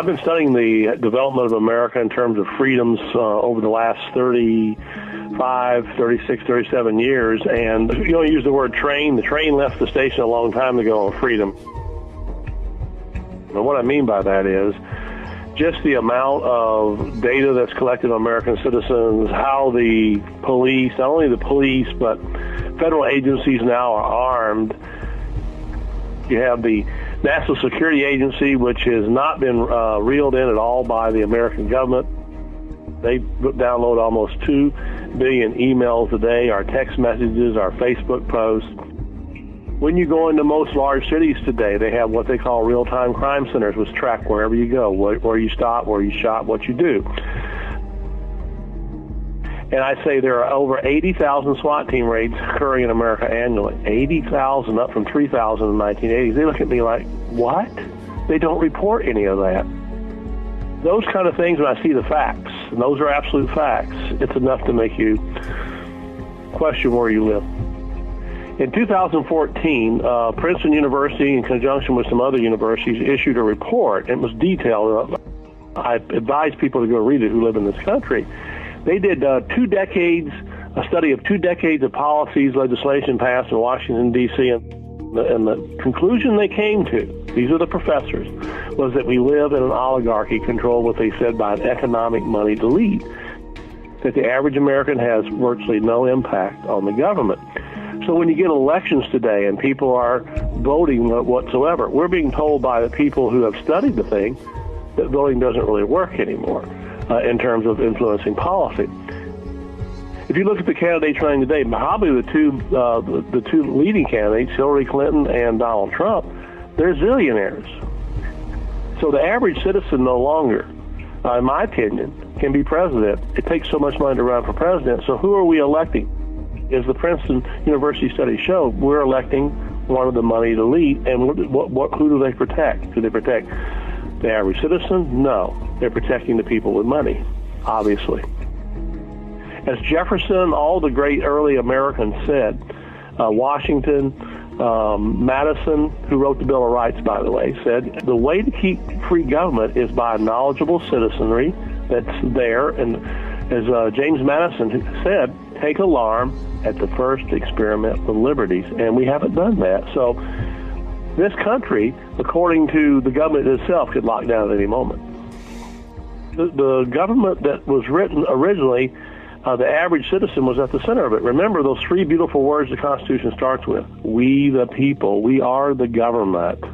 I've been studying the development of America in terms of freedoms over the last 35, 36, 37 years, and you use the word train. The train left the station a long time ago on freedom. And what I mean by that is just the amount of data that's collected on American citizens, how the police, not only the police, but federal agencies now are armed. You have the National Security Agency, which has not been reeled in at all by the American government. They download almost 2 billion emails a day, our text messages, our Facebook posts. When you go into most large cities today, they have what they call real-time crime centers, which track wherever you go, where you stop, where you shop, what you do. And I say there are over 80,000 SWAT team raids occurring in America annually. 80,000, up from 3,000 in the 1980s. They look at me like, what? They don't report any of that. Those kind of things, when I see the facts, and those are absolute facts, it's enough to make you question where you live. In 2014, Princeton University, in conjunction with some other universities, issued a report. It was detailed. I advise people to go read it who live in this country. They did a study of 2 decades of policies, legislation passed in Washington, D.C., and the conclusion they came to, these are the professors, was that we live in an oligarchy controlled, what they said, by an economic moneyed elite, that the average American has virtually no impact on the government. So when you get elections today and people are voting whatsoever, we're being told by the people who have studied the thing that voting doesn't really work anymore in terms of influencing policy. If you look at the candidates running today, probably the two leading candidates, Hillary Clinton and Donald Trump, they're zillionaires. So the average citizen no longer, in my opinion, can be president. It takes so much money to run for president. So who are we electing? As the Princeton University study showed, we're electing one of the moneyed elite, and who do they protect? Do they protect the average citizen? No. They're protecting the people with money, obviously. As Jefferson, all the great early Americans said, Washington, Madison, who wrote the Bill of Rights, by the way, said the way to keep free government is by a knowledgeable citizenry that's there. And as James Madison said, take alarm at the first experiment with liberties. And we haven't done that. So this country, according to the government itself, could lock down at any moment. The government that was written originally, the average citizen was at the center of it. Remember those 3 beautiful words the Constitution starts with. We the people. We are the government.